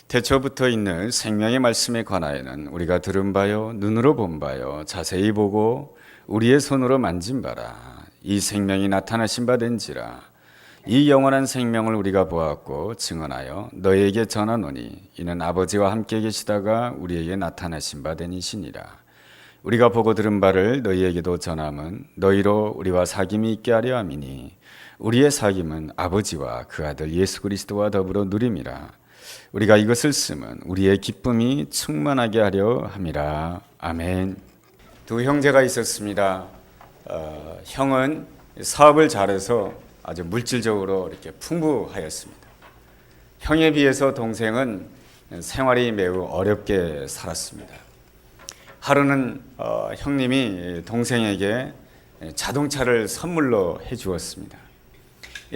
태초부터 있는 생명의 말씀에 관하여는 우리가 들은 바요 눈으로 본 바요 자세히 보고 우리의 손으로 만진 바라. 이 생명이 나타나신 바 된지라. 이 영원한 생명을 우리가 보았고 증언하여 너희에게 전하노니 이는 아버지와 함께 계시다가 우리에게 나타나신 바 되니시니라. 우리가 보고 들은 바를 너희에게도 전함은 너희로 우리와 사귐이 있게 하려 함이니 우리의 사귐은 아버지와 그 아들 예수 그리스도와 더불어 누림이라. 우리가 이것을 쓰면 우리의 기쁨이 충만하게 하려 함이라. 아멘. 두 형제가 있었습니다. 형은 사업을 잘해서 아주 물질적으로 이렇게 풍부하였습니다. 형에 비해서 동생은 생활이 매우 어렵게 살았습니다. 하루는 형님이 동생에게 자동차를 선물로 해주었습니다.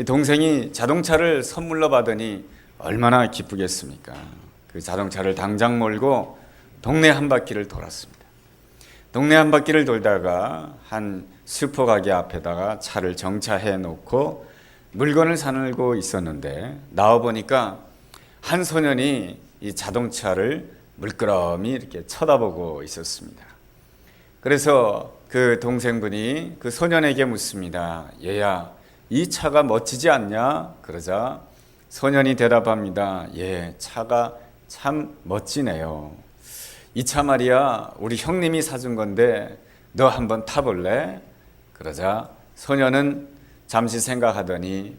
동생이 자동차를 선물로 받으니 얼마나 기쁘겠습니까? 그 자동차를 당장 몰고 동네 한 바퀴를 돌았습니다. 동네 한 바퀴를 돌다가 한 슈퍼 가게 앞에다가 차를 정차해 놓고 물건을 사들고 있었는데 나와 보니까 한 소년이 이 자동차를 물끄러미 이렇게 쳐다보고 있었습니다. 그래서 그 동생분이 그 소년에게 묻습니다. 얘야, 이 차가 멋지지 않냐? 그러자 소년이 대답합니다. 예, 차가 참 멋지네요. 이 차 말이야, 우리 형님이 사준 건데 너 한번 타볼래? 그러자 소년은 잠시 생각하더니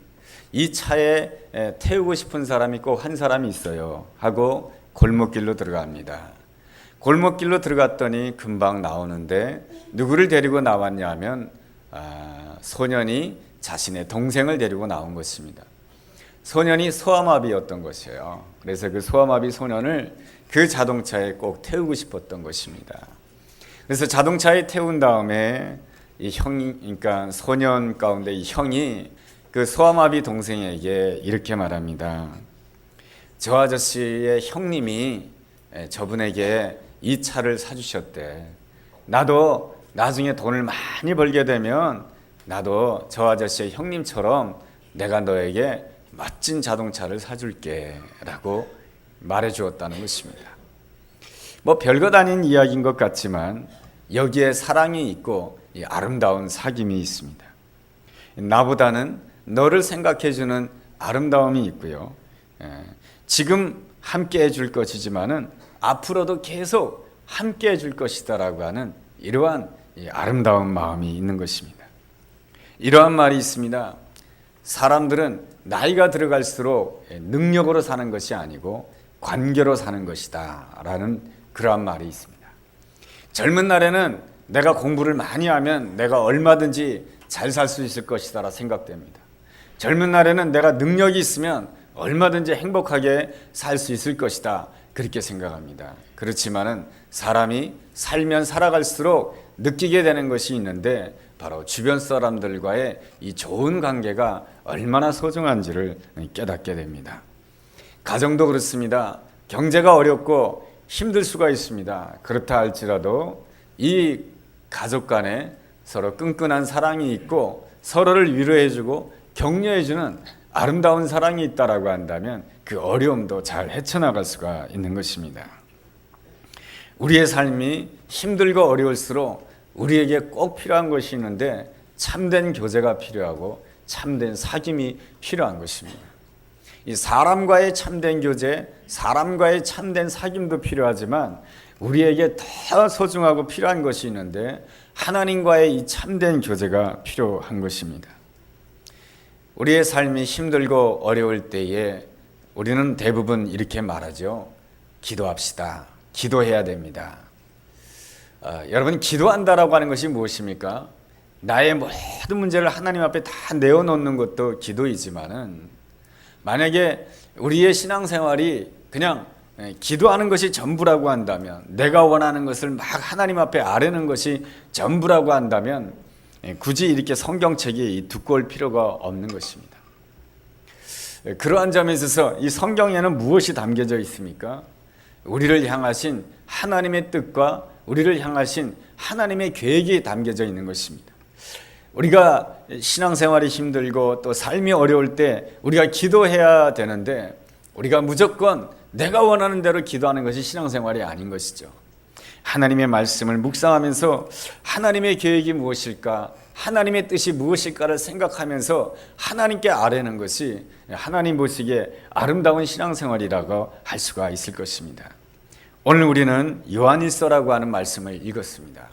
이 차에 태우고 싶은 사람이 꼭 한 사람이 있어요 하고 골목길로 들어갑니다. 골목길로 들어갔더니 금방 나오는데 누구를 데리고 나왔냐 하면 소년이 자신의 동생을 데리고 나온 것입니다. 소년이 소아마비였던 것이에요. 그래서 그 소아마비 소년을 그 자동차에 꼭 태우고 싶었던 것입니다. 그래서 자동차에 태운 다음에 이 형이, 그러니까 소년 가운데 이 형이 그 소아마비 동생에게 이렇게 말합니다. 저 아저씨의 형님이 저분에게 이 차를 사주셨대. 나도 나중에 돈을 많이 벌게 되면 나도 저 아저씨의 형님처럼 내가 너에게 멋진 자동차를 사줄게 라고 말해주었다는 것입니다. 뭐 별것 아닌 이야기인 것 같지만 여기에 사랑이 있고 이 아름다운 사귐이 있습니다. 나보다는 너를 생각해주는 아름다움이 있고요. 지금 함께 해줄 것이지만은 앞으로도 계속 함께 해줄 것이다라고 하는 이러한 아름다운 마음이 있는 것입니다. 이러한 말이 있습니다. 사람들은 나이가 들어갈수록 능력으로 사는 것이 아니고 관계로 사는 것이다 라는 그러한 말이 있습니다. 젊은 날에는 내가 공부를 많이 하면 내가 얼마든지 잘 살 수 있을 것이다 라 생각됩니다. 젊은 날에는 내가 능력이 있으면 얼마든지 행복하게 살 수 있을 것이다 그렇게 생각합니다. 그렇지만은 사람이 살면 살아갈수록 느끼게 되는 것이 있는데 바로 주변 사람들과의 이 좋은 관계가 얼마나 소중한지를 깨닫게 됩니다. 가정도 그렇습니다. 경제가 어렵고 힘들 수가 있습니다. 그렇다 할지라도 이 가족 간에 서로 끈끈한 사랑이 있고 서로를 위로해주고 격려해주는 아름다운 사랑이 있다라고 한다면 그 어려움도 잘 헤쳐나갈 수가 있는 것입니다. 우리의 삶이 힘들고 어려울수록 우리에게 꼭 필요한 것이 있는데 참된 교제가 필요하고 참된 사귐이 필요한 것입니다. 이 사람과의 참된 교제, 사람과의 참된 사귐도 필요하지만 우리에게 더 소중하고 필요한 것이 있는데 하나님과의 이 참된 교제가 필요한 것입니다. 우리의 삶이 힘들고 어려울 때에 우리는 대부분 이렇게 말하죠. 기도합시다. 기도해야 됩니다. 여러분, 기도한다라고 하는 것이 무엇입니까? 나의 모든 문제를 하나님 앞에 다 내어놓는 것도 기도이지만은 만약에 우리의 신앙생활이 그냥 기도하는 것이 전부라고 한다면, 내가 원하는 것을 막 하나님 앞에 아뢰는 것이 전부라고 한다면 굳이 이렇게 성경책이 두꺼울 필요가 없는 것입니다. 그러한 점에 있어서 이 성경에는 무엇이 담겨져 있습니까? 우리를 향하신 하나님의 뜻과 우리를 향하신 하나님의 계획이 담겨져 있는 것입니다. 우리가 신앙생활이 힘들고 또 삶이 어려울 때 우리가 기도해야 되는데 우리가 무조건 내가 원하는 대로 기도하는 것이 신앙생활이 아닌 것이죠. 하나님의 말씀을 묵상하면서 하나님의 계획이 무엇일까, 하나님의 뜻이 무엇일까를 생각하면서 하나님께 아뢰는 것이 하나님 보시기에 아름다운 신앙생활이라고 할 수가 있을 것입니다. 오늘 우리는 요한일서라고 하는 말씀을 읽었습니다.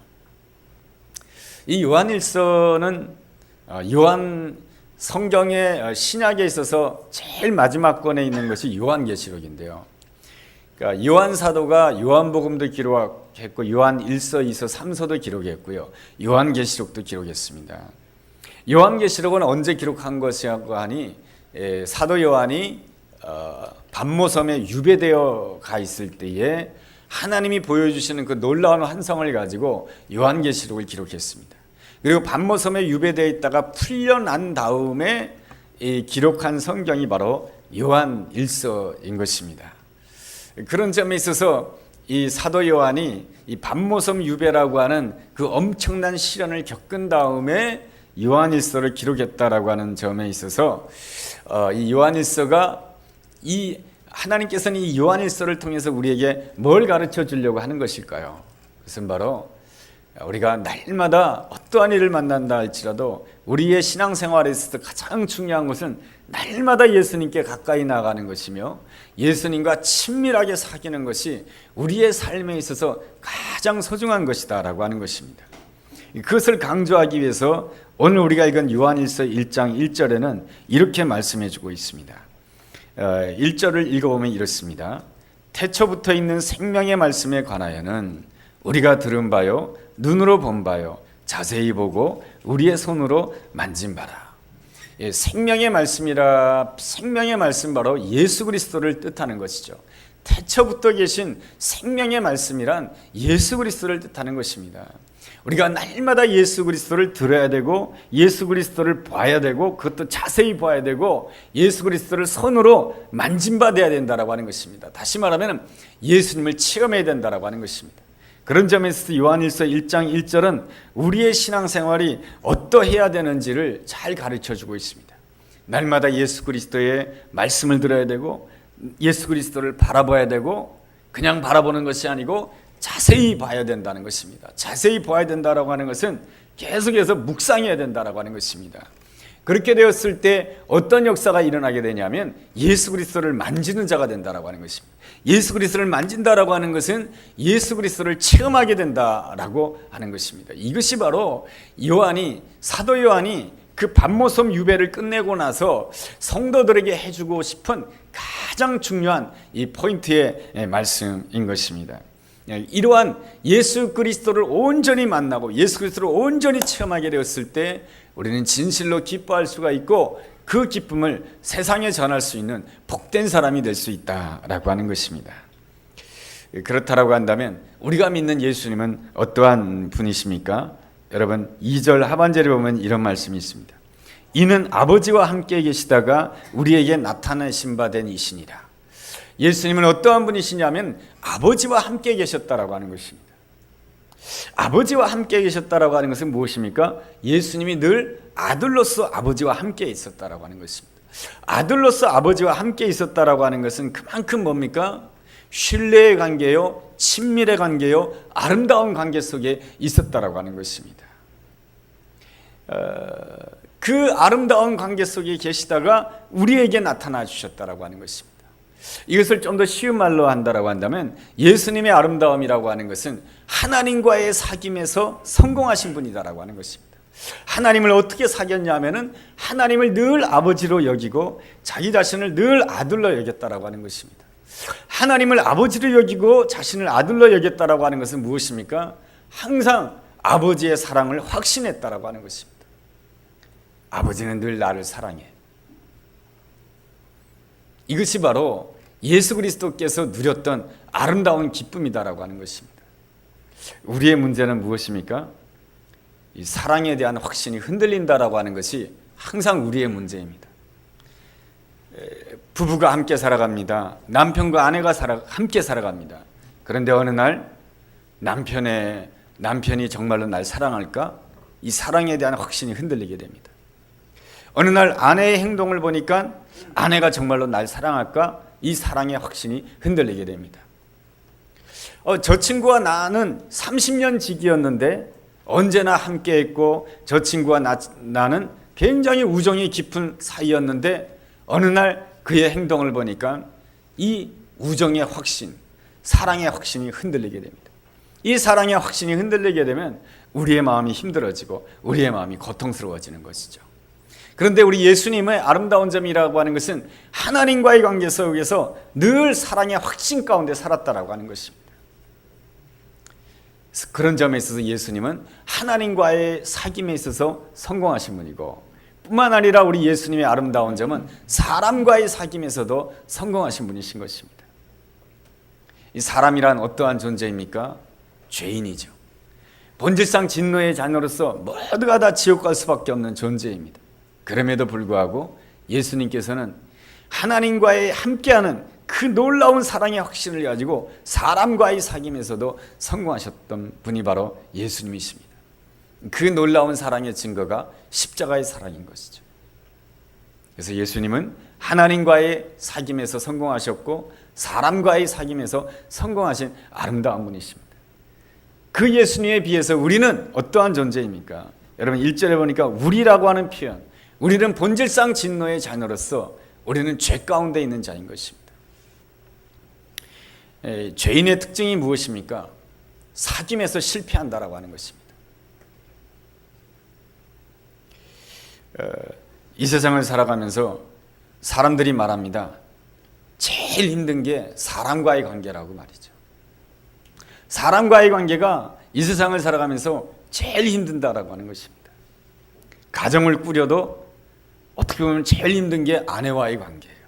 이 요한일서는 요한 성경의 신약에 있어서 제일 마지막 권에 있는 것이 요한계시록인데요. 그러니까 요한 사도가 요한복음도 기록했고 요한 1서, 2서, 3서도 기록했고요. 요한계시록도 기록했습니다. 요한계시록은 언제 기록한 것이라고 하니 사도 요한이 반모섬에 유배되어 가 있을 때에 하나님이 보여주시는 그 놀라운 환상을 가지고 요한계시록을 기록했습니다. 그리고 반모섬에 유배되어 있다가 풀려난 다음에 기록한 성경이 바로 요한 1서인 것입니다. 그런 점에 있어서 이 사도 요한이 이 반모섬 유배라고 하는 그 엄청난 시련을 겪은 다음에 요한 1서를 기록했다라고 하는 점에 있어서 이 요한 1서가 이 하나님께서는 이 요한 1서를 통해서 우리에게 뭘 가르쳐 주려고 하는 것일까요? 그것은 바로 우리가 날마다 어떠한 일을 만난다 할지라도 우리의 신앙생활에 있어서 가장 중요한 것은 날마다 예수님께 가까이 나가는 것이며 예수님과 친밀하게 사귀는 것이 우리의 삶에 있어서 가장 소중한 것이다 라고 하는 것입니다. 그것을 강조하기 위해서 오늘 우리가 읽은 요한일서 1장 1절에는 이렇게 말씀해 주고 있습니다. 1절을 읽어보면 이렇습니다. 태초부터 있는 생명의 말씀에 관하여는 우리가 들은 바요 눈으로 본 바요 자세히 보고 우리의 손으로 만진 바라. 생명의 말씀이라, 생명의 말씀 바로 예수 그리스도를 뜻하는 것이죠. 태초부터 계신 생명의 말씀이란 예수 그리스도를 뜻하는 것입니다. 우리가 날마다 예수 그리스도를 들어야 되고 예수 그리스도를 봐야 되고 그것도 자세히 봐야 되고 예수 그리스도를 손으로 만진받아야 된다라고 하는 것입니다. 다시 말하면 예수님을 체험해야 된다라고 하는 것입니다. 그런 점에서 요한일서 1장 1절은 우리의 신앙생활이 어떠해야 되는지를 잘 가르쳐주고 있습니다. 날마다 예수 그리스도의 말씀을 들어야 되고 예수 그리스도를 바라봐야 되고 그냥 바라보는 것이 아니고 자세히 봐야 된다는 것입니다. 자세히 봐야 된다라고 하는 것은 계속해서 묵상해야 된다라고 하는 것입니다. 그렇게 되었을 때 어떤 역사가 일어나게 되냐면 예수 그리스도를 만지는 자가 된다라고 하는 것입니다. 예수 그리스도를 만진다라고 하는 것은 예수 그리스도를 체험하게 된다라고 하는 것입니다. 이것이 바로 요한이, 사도 요한이 그 반모섬 유배를 끝내고 나서 성도들에게 해주고 싶은 가장 중요한 이 포인트의 말씀인 것입니다. 이러한 예수 그리스도를 온전히 만나고 예수 그리스도를 온전히 체험하게 되었을 때 우리는 진실로 기뻐할 수가 있고 그 기쁨을 세상에 전할 수 있는 복된 사람이 될 수 있다라고 하는 것입니다. 그렇다라고 한다면 우리가 믿는 예수님은 어떠한 분이십니까? 여러분 2절 하반절에 보면 이런 말씀이 있습니다. 이는 아버지와 함께 계시다가 우리에게 나타나신 바 된 이시니라. 예수님은 어떠한 분이시냐면 아버지와 함께 계셨다라고 하는 것입니다. 아버지와 함께 계셨다라고 하는 것은 무엇입니까? 예수님이 늘 아들로서 아버지와 함께 있었다라고 하는 것입니다. 아들로서 아버지와 함께 있었다라고 하는 것은 그만큼 뭡니까? 신뢰의 관계요, 친밀의 관계요, 아름다운 관계 속에 있었다라고 하는 것입니다. 그 아름다운 관계 속에 계시다가 우리에게 나타나 주셨다라고 하는 것입니다. 이것을 좀 더 쉬운 말로 한다라고 한다면 예수님의 아름다움이라고 하는 것은 하나님과의 사귐에서 성공하신 분이다라고 하는 것입니다. 하나님을 어떻게 사귀었냐면은 하나님을 늘 아버지로 여기고 자기 자신을 늘 아들로 여겼다라고 하는 것입니다. 하나님을 아버지로 여기고 자신을 아들로 여겼다라고 하는 것은 무엇입니까? 항상 아버지의 사랑을 확신했다라고 하는 것입니다. 아버지는 늘 나를 사랑해. 이것이 바로 예수 그리스도께서 누렸던 아름다운 기쁨이다라고 하는 것입니다. 우리의 문제는 무엇입니까? 이 사랑에 대한 확신이 흔들린다라고 하는 것이 항상 우리의 문제입니다. 부부가 함께 살아갑니다. 남편과 아내가 함께 살아갑니다. 그런데 어느 날 남편이 정말로 날 사랑할까? 이 사랑에 대한 확신이 흔들리게 됩니다. 어느 날 아내의 행동을 보니까 아내가 정말로 날 사랑할까? 이 사랑의 확신이 흔들리게 됩니다. 저 친구와 나는 30년 지기였는데 언제나 함께했고 저 친구와 나는 굉장히 우정이 깊은 사이였는데 어느 날 그의 행동을 보니까 이 우정의 확신, 사랑의 확신이 흔들리게 됩니다. 이 사랑의 확신이 흔들리게 되면 우리의 마음이 힘들어지고 우리의 마음이 고통스러워지는 것이죠. 그런데 우리 예수님의 아름다운 점이라고 하는 것은 하나님과의 관계 속에서 늘 사랑의 확신 가운데 살았다라고 하는 것입니다. 그런 점에 있어서 예수님은 하나님과의 사귐에 있어서 성공하신 분이고, 뿐만 아니라 우리 예수님의 아름다운 점은 사람과의 사귐에서도 성공하신 분이신 것입니다. 이 사람이란 어떠한 존재입니까? 죄인이죠. 본질상 진노의 자녀로서 모두가 다 지옥 갈 수밖에 없는 존재입니다. 그럼에도 불구하고 예수님께서는 하나님과의 함께하는 그 놀라운 사랑의 확신을 가지고 사람과의 사귐에서도 성공하셨던 분이 바로 예수님이십니다. 그 놀라운 사랑의 증거가 십자가의 사랑인 것이죠. 그래서 예수님은 하나님과의 사귐에서 성공하셨고 사람과의 사귐에서 성공하신 아름다운 분이십니다. 그 예수님에 비해서 우리는 어떠한 존재입니까? 여러분 1절에 보니까 우리라고 하는 표현, 우리는 본질상 진노의 자녀로서 우리는 죄 가운데 있는 자인 것입니다. 죄인의 특징이 무엇입니까? 사귐에서 실패한다라고 하는 것입니다. 이 세상을 살아가면서 사람들이 말합니다. 제일 힘든 게 사람과의 관계라고 말이죠. 사람과의 관계가 이 세상을 살아가면서 제일 힘든다라고 하는 것입니다. 가정을 꾸려도 어떻게 보면 제일 힘든 게 아내와의 관계예요.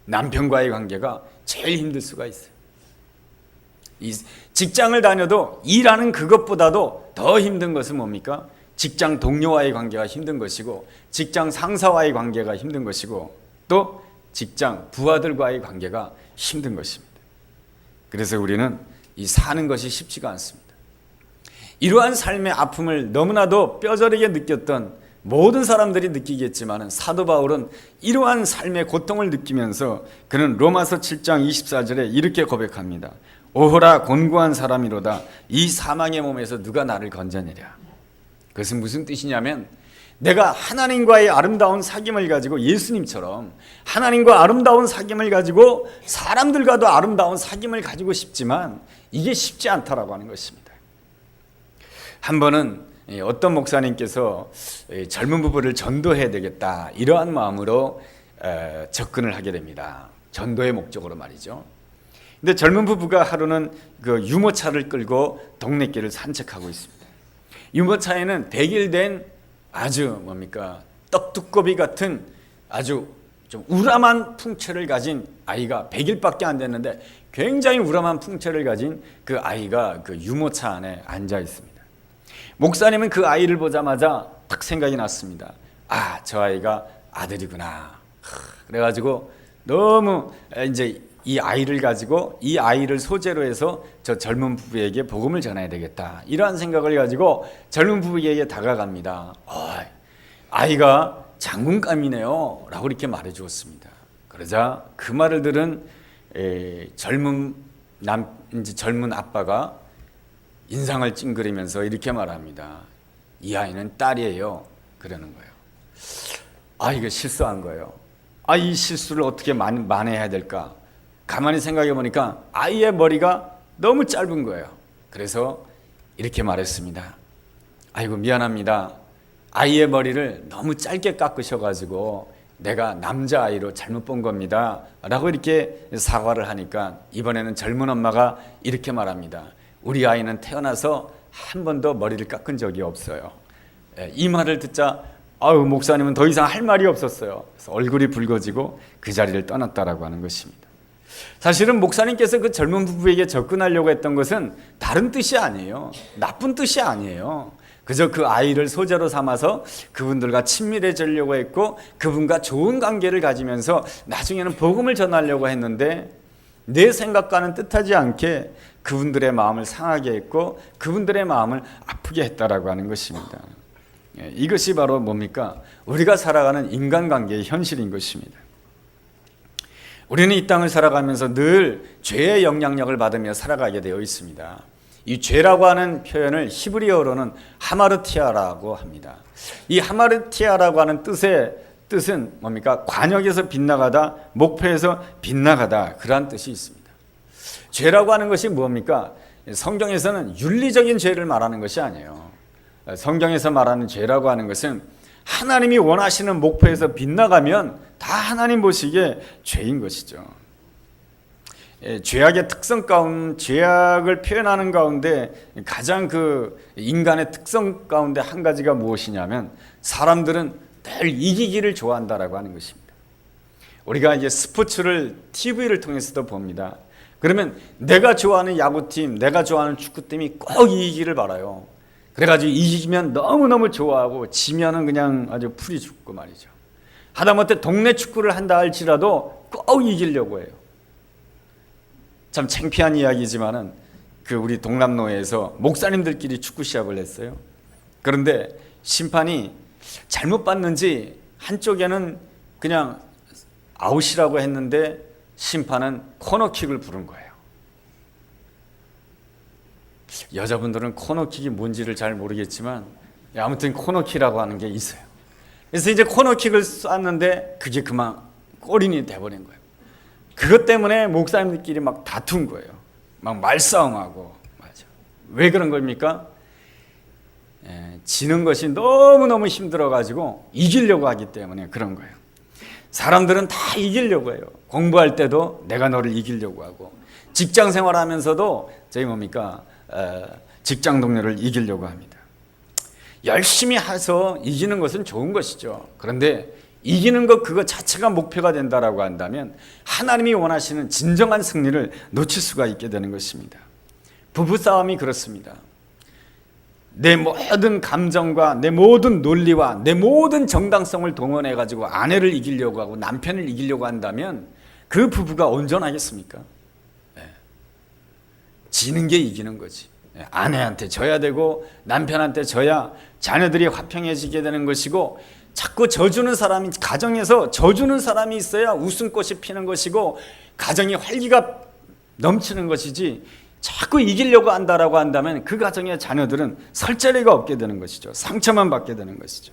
남편과의 관계가 제일 힘들 수가 있어요. 이 직장을 다녀도 일하는 그것보다도 더 힘든 것은 뭡니까? 직장 동료와의 관계가 힘든 것이고, 직장 상사와의 관계가 힘든 것이고, 또 직장 부하들과의 관계가 힘든 것입니다. 그래서 우리는 이 사는 것이 쉽지가 않습니다. 이러한 삶의 아픔을 너무나도 뼈저리게 느꼈던 모든 사람들이 느끼겠지만 사도 바울은 이러한 삶의 고통을 느끼면서 그는 로마서 7장 24절에 이렇게 고백합니다. 오호라 곤고한 사람이로다. 이 사망의 몸에서 누가 나를 건져내랴. 그것은 무슨 뜻이냐면, 내가 하나님과의 아름다운 사귐을 가지고 예수님처럼 하나님과 아름다운 사귐을 가지고 사람들과도 아름다운 사귐을 가지고 싶지만 이게 쉽지 않다라고 하는 것입니다. 한 번은 어떤 목사님께서 젊은 부부를 전도해야 되겠다, 이러한 마음으로 접근을 하게 됩니다. 전도의 목적으로 말이죠. 근데 젊은 부부가 하루는 그 유모차를 끌고 동네길을 산책하고 있습니다. 유모차에는 백일된 아주 떡두꺼비 같은 아주 좀 우람한 풍채를 가진 아이가 100일밖에 안 됐는데 굉장히 우람한 풍채를 가진 그 아이가 그 유모차 안에 앉아 있습니다. 목사님은 그 아이를 보자마자 딱 생각이 났습니다. 아, 저 아이가 아들이구나. 그래가지고 너무 이제 이 아이를 가지고 이 아이를 소재로 해서 저 젊은 부부에게 복음을 전해야 되겠다, 이러한 생각을 가지고 젊은 부부에게 다가갑니다. 아이가 장군감이네요 라고 이렇게 말해 주었습니다. 그러자 그 말을 들은 젊은 아빠가 인상을 찡그리면서 이렇게 말합니다. 이 아이는 딸이에요. 그러는 거예요. 이거 실수한 거예요. 이 실수를 어떻게 만회해야 될까? 가만히 생각해 보니까 아이의 머리가 너무 짧은 거예요. 그래서 이렇게 말했습니다. 아이고 미안합니다. 아이의 머리를 너무 짧게 깎으셔가지고 내가 남자아이로 잘못 본 겁니다 라고 이렇게 사과를 하니까 이번에는 젊은 엄마가 이렇게 말합니다. 우리 아이는 태어나서 한 번도 머리를 깎은 적이 없어요. 이 말을 듣자 목사님은 더 이상 할 말이 없었어요. 그래서 얼굴이 붉어지고 그 자리를 떠났다라고 하는 것입니다. 사실은 목사님께서 그 젊은 부부에게 접근하려고 했던 것은 다른 뜻이 아니에요. 나쁜 뜻이 아니에요. 그저 그 아이를 소재로 삼아서 그분들과 친밀해지려고 했고 그분과 좋은 관계를 가지면서 나중에는 복음을 전하려고 했는데 내 생각과는 뜻하지 않게 그분들의 마음을 상하게 했고 그분들의 마음을 아프게 했다라고 하는 것입니다. 이것이 바로 뭡니까? 우리가 살아가는 인간관계의 현실인 것입니다. 우리는 이 땅을 살아가면서 늘 죄의 영향력을 받으며 살아가게 되어 있습니다. 이 죄라고 하는 표현을 히브리어로는 하마르티아라고 합니다. 이 하마르티아라고 하는 뜻은 뭡니까? 관역에서 빗나가다, 목표에서 빗나가다, 그러한 뜻이 있습니다. 죄라고 하는 것이 뭡니까? 성경에서는 윤리적인 죄를 말하는 것이 아니에요. 성경에서 말하는 죄라고 하는 것은 하나님이 원하시는 목표에서 빗나가면 다 하나님 보시기에 죄인 것이죠. 죄악의 특성 가운데, 죄악을 표현하는 가운데 가장 그 인간의 특성 가운데 한 가지가 무엇이냐면 사람들은 늘 이기기를 좋아한다라고 하는 것입니다. 우리가 이제 스포츠를 TV를 통해서도 봅니다. 그러면 내가 좋아하는 야구팀, 내가 좋아하는 축구팀이 꼭 이기기를 바라요. 그래가지고 이기면 너무너무 좋아하고 지면은 그냥 아주 풀이 죽고 말이죠. 하다못해 동네 축구를 한다 할지라도 꼭 이기려고 해요. 참 창피한 이야기지만은 그 우리 동남로에서 목사님들끼리 축구 시합을 했어요. 그런데 심판이 잘못 봤는지 한쪽에는 그냥 아웃이라고 했는데 심판은 코너킥을 부른 거예요. 여자분들은 코너킥이 뭔지를 잘 모르겠지만 아무튼 코너킥이라고 하는 게 있어요. 그래서 이제 코너킥을 쐈는데 그게 그만 골인이 돼버린 거예요. 그것 때문에 목사님들끼리 막 다툰 거예요. 막 말싸움하고. 맞아. 왜 그런 겁니까? 지는 것이 너무너무 힘들어가지고 이기려고 하기 때문에 그런 거예요. 사람들은 다 이기려고 해요. 공부할 때도 내가 너를 이기려고 하고, 직장 생활하면서도 저희 뭡니까? 직장 동료를 이기려고 합니다. 열심히 해서 이기는 것은 좋은 것이죠. 그런데 이기는 것 그거 자체가 목표가 된다라고 한다면 하나님이 원하시는 진정한 승리를 놓칠 수가 있게 되는 것입니다. 부부싸움이 그렇습니다. 내 모든 감정과 내 모든 논리와 내 모든 정당성을 동원해 가지고 아내를 이기려고 하고 남편을 이기려고 한다면 그 부부가 온전하겠습니까? 지는 게 이기는 거지. 아내한테 져야 되고 남편한테 져야 자녀들이 화평해지게 되는 것이고, 자꾸 져주는 사람이, 가정에서 져주는 사람이 있어야 웃음꽃이 피는 것이고 가정이 활기가 넘치는 것이지, 자꾸 이기려고 한다라고 한다면 그 가정의 자녀들은 설 자리가 없게 되는 것이죠. 상처만 받게 되는 것이죠.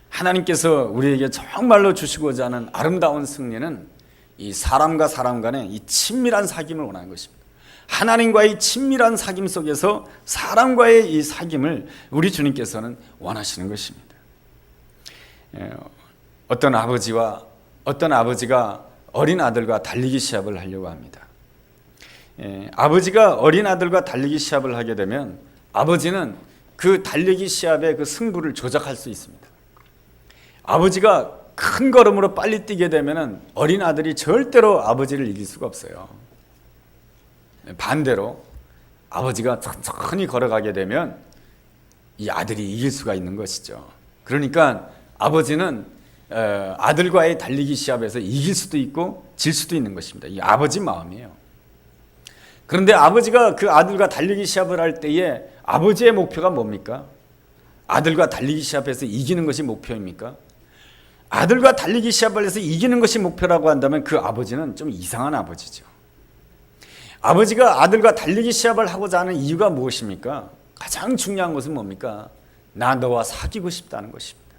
하나님께서 우리에게 정말로 주시고자 하는 아름다운 승리는 이 사람과 사람 간의 이 친밀한 사귐을 원하는 것입니다. 하나님과의 친밀한 사귐 속에서 사람과의 이 사귐을 우리 주님께서는 원하시는 것입니다. 어떤 아버지가 어린 아들과 달리기 시합을 하려고 합니다. 아버지가 어린 아들과 달리기 시합을 하게 되면 아버지는 그 달리기 시합의 그 승부를 조작할 수 있습니다. 아버지가 큰 걸음으로 빨리 뛰게 되면 어린 아들이 절대로 아버지를 이길 수가 없어요. 반대로 아버지가 천천히 걸어가게 되면 이 아들이 이길 수가 있는 것이죠. 그러니까 아버지는 아들과의 달리기 시합에서 이길 수도 있고 질 수도 있는 것입니다. 이 아버지 마음이에요. 그런데 아버지가 그 아들과 달리기 시합을 할 때에 아버지의 목표가 뭡니까? 아들과 달리기 시합에서 이기는 것이 목표입니까? 아들과 달리기 시합을 해서 이기는 것이 목표라고 한다면 그 아버지는 좀 이상한 아버지죠. 아버지가 아들과 달리기 시합을 하고자 하는 이유가 무엇입니까? 가장 중요한 것은 뭡니까? 나 너와 사귀고 싶다는 것입니다.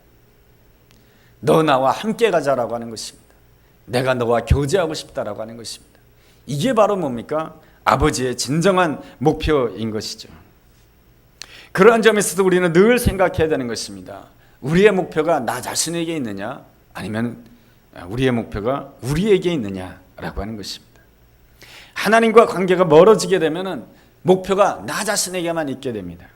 너 나와 함께 가자라고 하는 것입니다. 내가 너와 교제하고 싶다라고 하는 것입니다. 이게 바로 뭡니까? 아버지의 진정한 목표인 것이죠. 그러한 점에서도 우리는 늘 생각해야 되는 것입니다. 우리의 목표가 나 자신에게 있느냐, 아니면 우리의 목표가 우리에게 있느냐라고 하는 것입니다. 하나님과 관계가 멀어지게 되면 목표가 나 자신에게만 있게 됩니다.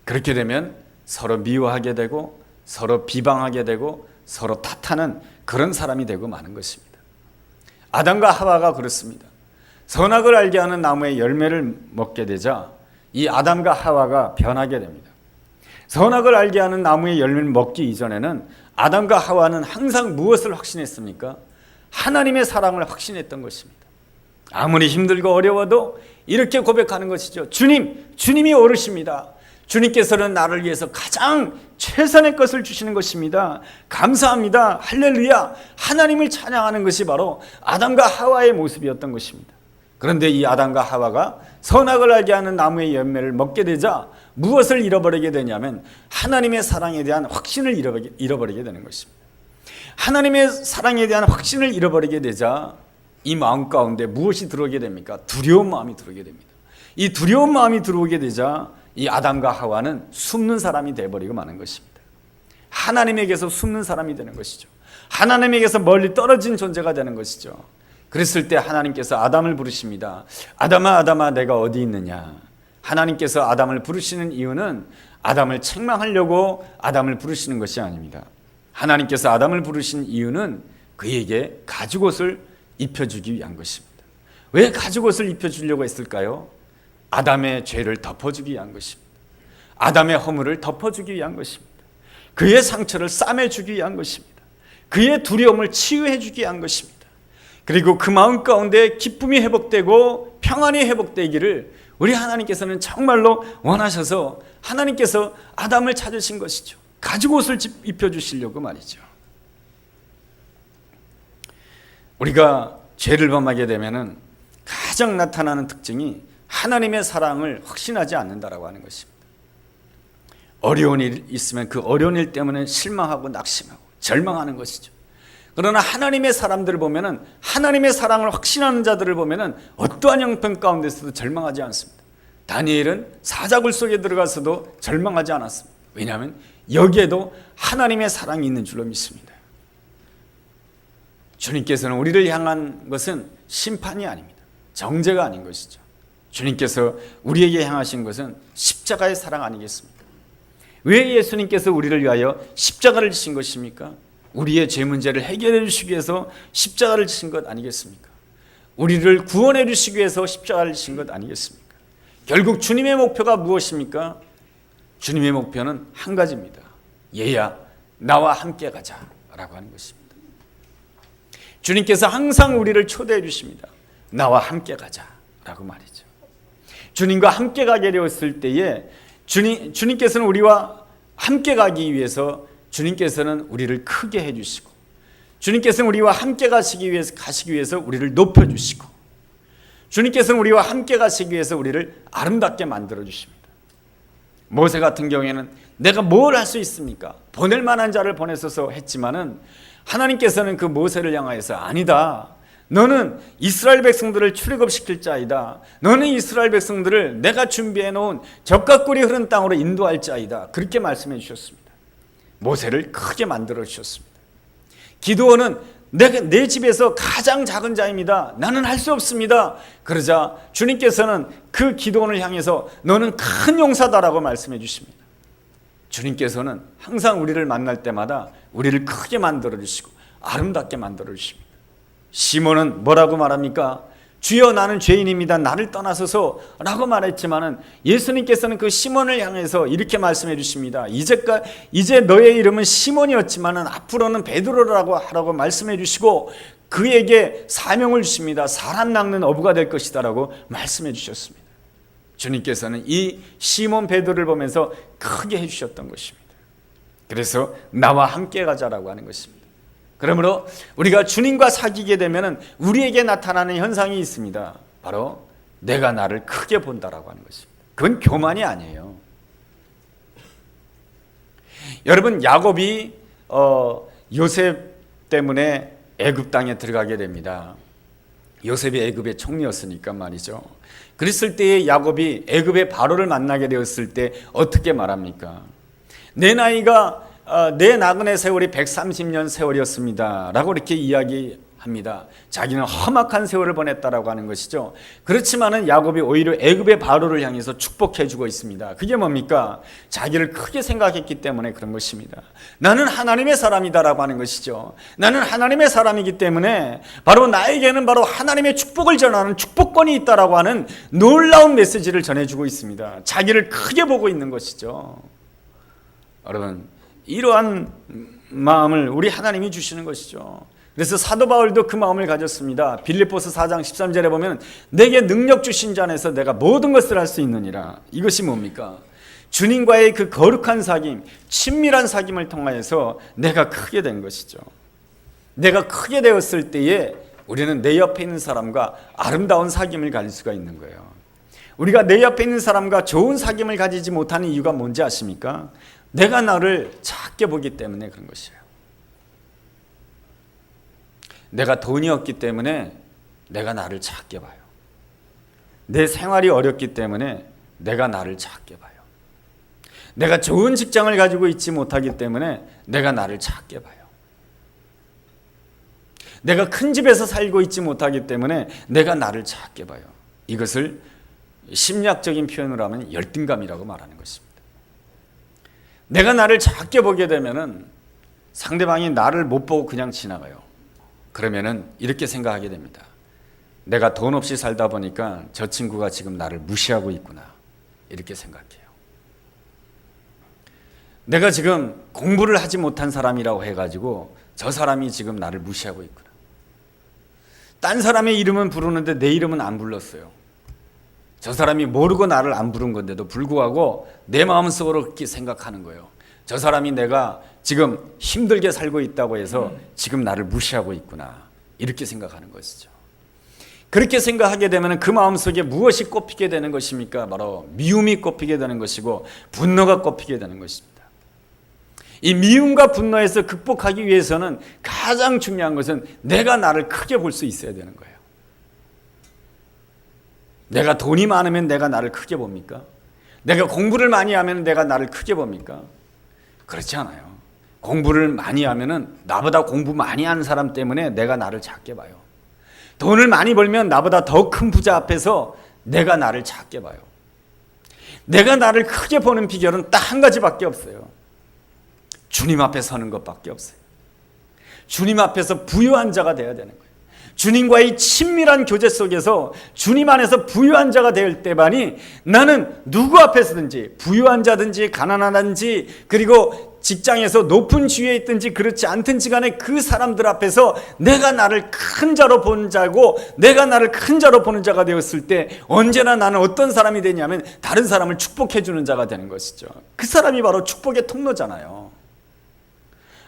그렇게 되면 서로 미워하게 되고 서로 비방하게 되고 서로 탓하는 그런 사람이 되고 마는 것입니다. 아담과 하와가 그렇습니다. 선악을 알게 하는 나무의 열매를 먹게 되자 이 아담과 하와가 변하게 됩니다. 선악을 알게 하는 나무의 열매를 먹기 이전에는 아담과 하와는 항상 무엇을 확신했습니까? 하나님의 사랑을 확신했던 것입니다. 아무리 힘들고 어려워도 이렇게 고백하는 것이죠. 주님이 옳으십니다. 주님께서는 나를 위해서 가장 최선의 것을 주시는 것입니다. 감사합니다. 할렐루야. 하나님을 찬양하는 것이 바로 아담과 하와의 모습이었던 것입니다. 그런데 이 아담과 하와가 선악을 알게 하는 나무의 열매를 먹게 되자 무엇을 잃어버리게 되냐면 하나님의 사랑에 대한 확신을 잃어버리게 되는 것입니다. 하나님의 사랑에 대한 확신을 잃어버리게 되자 이 마음 가운데 무엇이 들어오게 됩니까? 두려운 마음이 들어오게 됩니다. 이 두려운 마음이 들어오게 되자 이 아담과 하와는 숨는 사람이 되어버리고 마는 것입니다. 하나님에게서 숨는 사람이 되는 것이죠. 하나님에게서 멀리 떨어진 존재가 되는 것이죠. 그랬을 때 하나님께서 아담을 부르십니다. 아담아, 아담아, 내가 어디 있느냐? 하나님께서 아담을 부르시는 이유는 아담을 책망하려고 아담을 부르시는 것이 아닙니다. 하나님께서 아담을 부르신 이유는 그에게 가죽옷을 입혀주기 위한 것입니다. 왜 가죽옷을 입혀주려고 했을까요? 아담의 죄를 덮어주기 위한 것입니다. 아담의 허물을 덮어주기 위한 것입니다. 그의 상처를 싸매주기 위한 것입니다. 그의 두려움을 치유해주기 위한 것입니다. 그리고 그 마음 가운데 기쁨이 회복되고 평안이 회복되기를 우리 하나님께서는 정말로 원하셔서 하나님께서 아담을 찾으신 것이죠. 가죽옷을 입혀주시려고 말이죠. 우리가 죄를 범하게 되면은 가장 나타나는 특징이 하나님의 사랑을 확신하지 않는다라고 하는 것입니다. 어려운 일 있으면 그 어려운 일 때문에 실망하고 낙심하고 절망하는 것이죠. 그러나 하나님의 사람들을 보면은 하나님의 사랑을 확신하는 자들을 보면은 어떠한 형편 가운데서도 절망하지 않습니다. 다니엘은 사자굴 속에 들어가서도 절망하지 않았습니다. 왜냐하면 여기에도 하나님의 사랑이 있는 줄로 믿습니다. 주님께서는 우리를 향한 것은 심판이 아닙니다. 정죄가 아닌 것이죠. 주님께서 우리에게 향하신 것은 십자가의 사랑 아니겠습니까? 왜 예수님께서 우리를 위하여 십자가를 지신 것입니까? 우리의 죄 문제를 해결해 주시기 위해서 십자가를 지신 것 아니겠습니까? 우리를 구원해 주시기 위해서 십자가를 지신 것 아니겠습니까? 결국 주님의 목표가 무엇입니까? 주님의 목표는 한 가지입니다. 얘야, 나와 함께 가자라고 하는 것입니다. 주님께서 항상 우리를 초대해 주십니다. 나와 함께 가자라고 말이죠. 주님과 함께 가게 되었을 때에 주님께서는 우리와 함께 가기 위해서 주님께서는 우리를 크게 해주시고 주님께서는 우리와 함께 가시기 위해서 우리를 높여주시고 주님께서는 우리와 함께 가시기 위해서 우리를 아름답게 만들어주십니다. 모세 같은 경우에는 내가 뭘 할 수 있습니까? 보낼 만한 자를 보내소서 했지만은 하나님께서는 그 모세를 향하여서 아니다. 너는 이스라엘 백성들을 출애굽시킬 자이다. 너는 이스라엘 백성들을 내가 준비해 놓은 젖과 꿀이 흐른 땅으로 인도할 자이다. 그렇게 말씀해 주셨습니다. 모세를 크게 만들어 주셨습니다. 기드온은 내 집에서 가장 작은 자입니다. 나는 할 수 없습니다. 그러자 주님께서는 그 기드온을 향해서 너는 큰 용사다라고 말씀해 주십니다. 주님께서는 항상 우리를 만날 때마다 우리를 크게 만들어 주시고 아름답게 만들어 주십니다. 시몬은 뭐라고 말합니까? 주여 나는 죄인입니다. 나를 떠나소서 라고 말했지만은 예수님께서는 그 시몬을 향해서 이렇게 말씀해 주십니다. 이제 너의 이름은 시몬이었지만은 앞으로는 베드로라고 하라고 말씀해 주시고 그에게 사명을 주십니다. 사람 낚는 어부가 될 것이다 라고 말씀해 주셨습니다. 주님께서는 이 시몬 베드로를 보면서 크게 해주셨던 것입니다. 그래서 나와 함께 가자라고 하는 것입니다. 그러므로 우리가 주님과 사귀게 되면 우리에게 나타나는 현상이 있습니다. 바로 내가 나를 크게 본다라고 하는 것입니다. 그건 교만이 아니에요. 여러분 야곱이 요셉 때문에 애굽 땅에 들어가게 됩니다. 요셉이 애굽의 총리였으니까 말이죠. 그랬을 때에 야곱이 애굽의 바로를 만나게 되었을 때 어떻게 말합니까? 내 나그네 세월이 130년 세월이었습니다 라고 이렇게 이야기합니다. 자기는 험악한 세월을 보냈다라고 하는 것이죠. 그렇지만은 야곱이 오히려 애굽의 바로를 향해서 축복해 주고 있습니다. 그게 뭡니까? 자기를 크게 생각했기 때문에 그런 것입니다. 나는 하나님의 사람이다라고 하는 것이죠. 나는 하나님의 사람이기 때문에 바로 나에게는 바로 하나님의 축복을 전하는 축복권이 있다라고 하는 놀라운 메시지를 전해주고 있습니다. 자기를 크게 보고 있는 것이죠. 여러분 이러한 마음을 우리 하나님이 주시는 것이죠. 그래서 사도 바울도 그 마음을 가졌습니다. 빌립보서 4장 13절에 보면 내게 능력 주신 자 안에서 내가 모든 것을 할 수 있느니라. 이것이 뭡니까? 주님과의 그 거룩한 사귐, 친밀한 사귐을 통하여서 내가 크게 된 것이죠. 내가 크게 되었을 때에 우리는 내 옆에 있는 사람과 아름다운 사귐을 가질 수가 있는 거예요. 우리가 내 옆에 있는 사람과 좋은 사귐을 가지지 못하는 이유가 뭔지 아십니까? 내가 나를 작게 보기 때문에 그런 것이에요. 내가 돈이 없기 때문에 내가 나를 작게 봐요. 내 생활이 어렵기 때문에 내가 나를 작게 봐요. 내가 좋은 직장을 가지고 있지 못하기 때문에 내가 나를 작게 봐요. 내가 큰 집에서 살고 있지 못하기 때문에 내가 나를 작게 봐요. 이것을 심리학적인 표현으로 하면 열등감이라고 말하는 것입니다. 내가 나를 작게 보게 되면은 상대방이 나를 못 보고 그냥 지나가요. 그러면은 이렇게 생각하게 됩니다. 내가 돈 없이 살다 보니까 저 친구가 지금 나를 무시하고 있구나. 이렇게 생각해요. 내가 지금 공부를 하지 못한 사람이라고 해가지고 저 사람이 지금 나를 무시하고 있구나. 딴 사람의 이름은 부르는데 내 이름은 안 불렀어요. 저 사람이 모르고 나를 안 부른 건데도 불구하고 내 마음속으로 그렇게 생각하는 거예요. 저 사람이 내가 지금 힘들게 살고 있다고 해서 지금 나를 무시하고 있구나. 이렇게 생각하는 것이죠. 그렇게 생각하게 되면 그 마음속에 무엇이 꼽히게 되는 것입니까? 바로 미움이 꼽히게 되는 것이고 분노가 꼽히게 되는 것입니다. 이 미움과 분노에서 극복하기 위해서는 가장 중요한 것은 내가 나를 크게 볼 수 있어야 되는 거예요. 내가 돈이 많으면 내가 나를 크게 봅니까? 내가 공부를 많이 하면 내가 나를 크게 봅니까? 그렇지 않아요. 공부를 많이 하면은 나보다 공부 많이 하는 사람 때문에 내가 나를 작게 봐요. 돈을 많이 벌면 나보다 더 큰 부자 앞에서 내가 나를 작게 봐요. 내가 나를 크게 보는 비결은 딱 한 가지밖에 없어요. 주님 앞에 서는 것밖에 없어요. 주님 앞에서 부유한 자가 되어야 되는 거예요. 주님과의 친밀한 교제 속에서 주님 안에서 부유한 자가 될 때만이 나는 누구 앞에서든지 부유한 자든지 가난하든지 그리고 직장에서 높은 지위에 있든지 그렇지 않든지 간에 그 사람들 앞에서 내가 나를 큰 자로 보는 자고 내가 나를 큰 자로 보는 자가 되었을 때 언제나 나는 어떤 사람이 되냐면 다른 사람을 축복해 주는 자가 되는 것이죠. 그 사람이 바로 축복의 통로잖아요.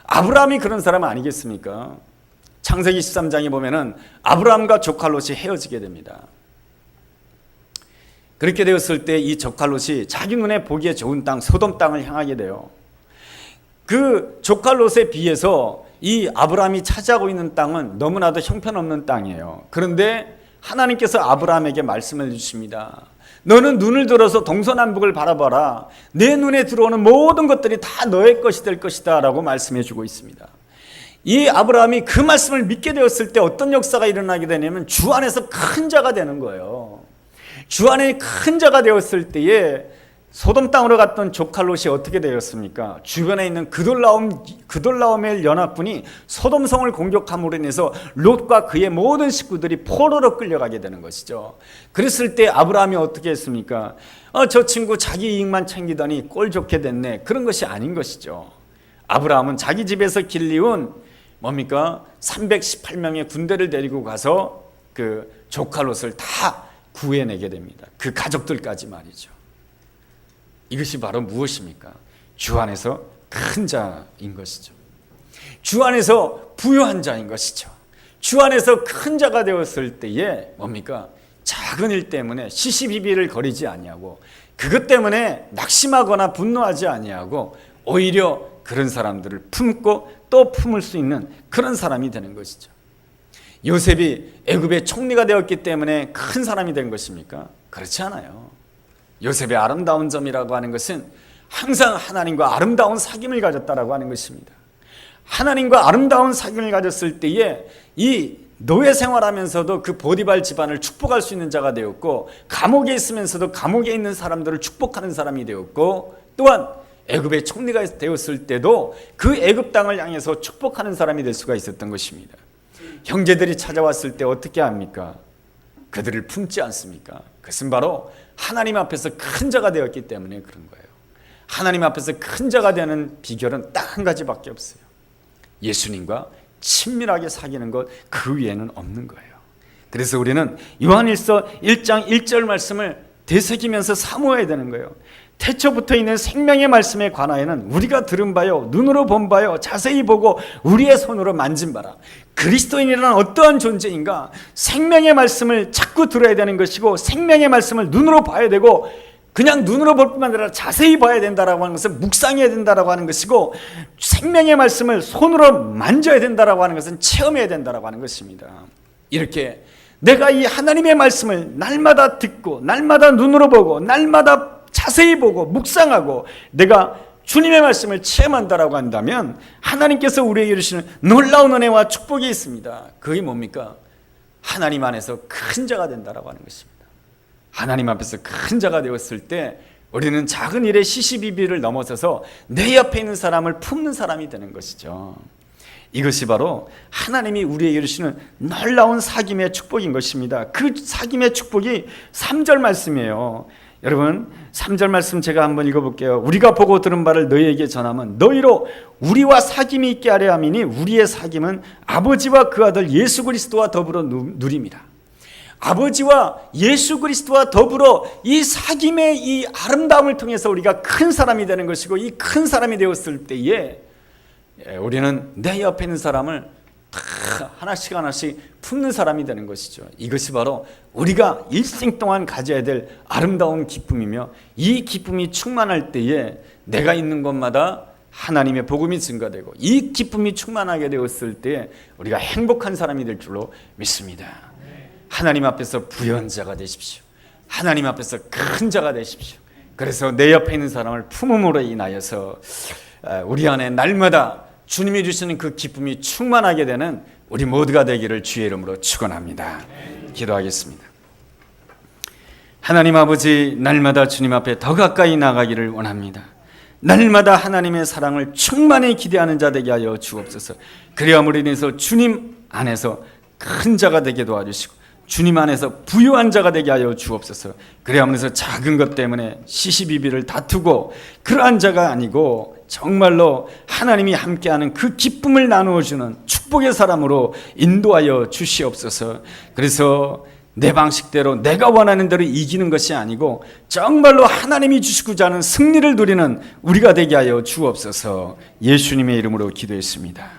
아브라함이 그런 사람 아니겠습니까? 창세기 13장에 보면은 아브라함과 조카 롯이 헤어지게 됩니다. 그렇게 되었을 때 이 조카 롯이 자기 눈에 보기에 좋은 땅 소돔 땅을 향하게 돼요. 그 조카 롯에 비해서 이 아브라함이 차지하고 있는 땅은 너무나도 형편없는 땅이에요. 그런데 하나님께서 아브라함에게 말씀을 주십니다. 너는 눈을 들어서 동서남북을 바라봐라. 내 눈에 들어오는 모든 것들이 다 너의 것이 될 것이다 라고 말씀해 주고 있습니다. 이 아브라함이 그 말씀을 믿게 되었을 때 어떤 역사가 일어나게 되냐면 주 안에서 큰 자가 되는 거예요. 주 안에 큰 자가 되었을 때에 소돔 땅으로 갔던 조카 롯이 어떻게 되었습니까? 주변에 있는 그돌라오멜 연합군이 소돔성을 공격함으로 인해서 롯과 그의 모든 식구들이 포로로 끌려가게 되는 것이죠. 그랬을 때 아브라함이 어떻게 했습니까? 저 친구 자기 이익만 챙기더니 꼴 좋게 됐네. 그런 것이 아닌 것이죠. 아브라함은 자기 집에서 길리운 뭡니까? 318명의 군대를 데리고 가서 그 조카 롯을 다 구해내게 됩니다. 그 가족들까지 말이죠. 이것이 바로 무엇입니까? 주 안에서 큰 자인 것이죠. 주 안에서 부유한 자인 것이죠. 주 안에서 큰 자가 되었을 때에 뭡니까? 작은 일 때문에 시시비비를 거리지 아니하고 그것 때문에 낙심하거나 분노하지 아니하고 오히려 그런 사람들을 품고 또 품을 수 있는 그런 사람이 되는 것이죠. 요셉이 애굽의 총리가 되었기 때문에 큰 사람이 된 것입니까? 그렇지 않아요. 요셉의 아름다운 점이라고 하는 것은 항상 하나님과 아름다운 사귐을 가졌다라고 하는 것입니다. 하나님과 아름다운 사귐을 가졌을 때에 이 노예 생활하면서도 그 보디발 집안을 축복할 수 있는 자가 되었고 감옥에 있으면서도 감옥에 있는 사람들을 축복하는 사람이 되었고 또한 애굽의 총리가 되었을 때도 그 애굽 땅을 향해서 축복하는 사람이 될 수가 있었던 것입니다. 형제들이 찾아왔을 때 어떻게 합니까? 그들을 품지 않습니까? 그것은 바로 하나님 앞에서 큰 자가 되었기 때문에 그런 거예요. 하나님 앞에서 큰 자가 되는 비결은 딱 한 가지밖에 없어요. 예수님과 친밀하게 사귀는 것, 그 위에는 없는 거예요. 그래서 우리는 요한일서 1장 1절 말씀을 되새기면서 사모해야 되는 거예요. 태초부터 있는 생명의 말씀에 관하여는 우리가 들은 바요, 눈으로 본 바요, 자세히 보고 우리의 손으로 만진 바라. 그리스도인이란 어떠한 존재인가? 생명의 말씀을 자꾸 들어야 되는 것이고, 생명의 말씀을 눈으로 봐야 되고, 그냥 눈으로 볼 뿐만 아니라 자세히 봐야 된다라고 하는 것은 묵상해야 된다라고 하는 것이고, 생명의 말씀을 손으로 만져야 된다라고 하는 것은 체험해야 된다라고 하는 것입니다. 이렇게 내가 이 하나님의 말씀을 날마다 듣고, 날마다 눈으로 보고, 날마다 자세히 보고 묵상하고 내가 주님의 말씀을 체험한다라고 한다면 하나님께서 우리에게 주시는 놀라운 은혜와 축복이 있습니다. 그게 뭡니까? 하나님 안에서 큰 자가 된다라고 하는 것입니다. 하나님 앞에서 큰 자가 되었을 때 우리는 작은 일에 시시비비를 넘어서서 내 옆에 있는 사람을 품는 사람이 되는 것이죠. 이것이 바로 하나님이 우리에게 주시는 놀라운 사귐의 축복인 것입니다. 그 사귐의 축복이 3절 말씀이에요. 여러분, 3절 말씀 제가 한번 읽어볼게요. 우리가 보고 들은 바를 너희에게 전하면 너희로 우리와 사귐이 있게 하려 함이니 우리의 사귐은 아버지와 그 아들 예수 그리스도와 더불어 누림이라. 아버지와 예수 그리스도와 더불어 이 사귐의 이 아름다움을 통해서 우리가 큰 사람이 되는 것이고, 이 큰 사람이 되었을 때에 우리는 내 옆에 있는 사람을 다 하나씩 하나씩 품는 사람이 되는 것이죠. 이것이 바로 우리가 일생 동안 가져야 될 아름다운 기쁨이며, 이 기쁨이 충만할 때에 내가 있는 곳마다 하나님의 복음이 증가되고, 이 기쁨이 충만하게 되었을 때 우리가 행복한 사람이 될 줄로 믿습니다. 하나님 앞에서 부연자가 되십시오. 하나님 앞에서 큰 자가 되십시오. 그래서 내 옆에 있는 사람을 품음으로 인하여서 우리 안에 날마다 주님이 주시는 그 기쁨이 충만하게 되는 우리 모두가 되기를 주의 이름으로 축원합니다. 기도하겠습니다. 하나님 아버지, 날마다 주님 앞에 더 가까이 나가기를 원합니다. 날마다 하나님의 사랑을 충만히 기대하는 자 되게 하여 주옵소서. 그리함으로 인해서 주님 안에서 큰 자가 되게 도와주시고, 주님 안에서 부유한 자가 되게 하여 주옵소서. 그리함으로 작은 것 때문에 시시비비를 다투고 그러한 자가 아니고 정말로 하나님이 함께하는 그 기쁨을 나누어주는 축복의 사람으로 인도하여 주시옵소서. 그래서 내 방식대로 내가 원하는 대로 이기는 것이 아니고 정말로 하나님이 주시고자 하는 승리를 누리는 우리가 되게 하여 주옵소서. 예수님의 이름으로 기도했습니다.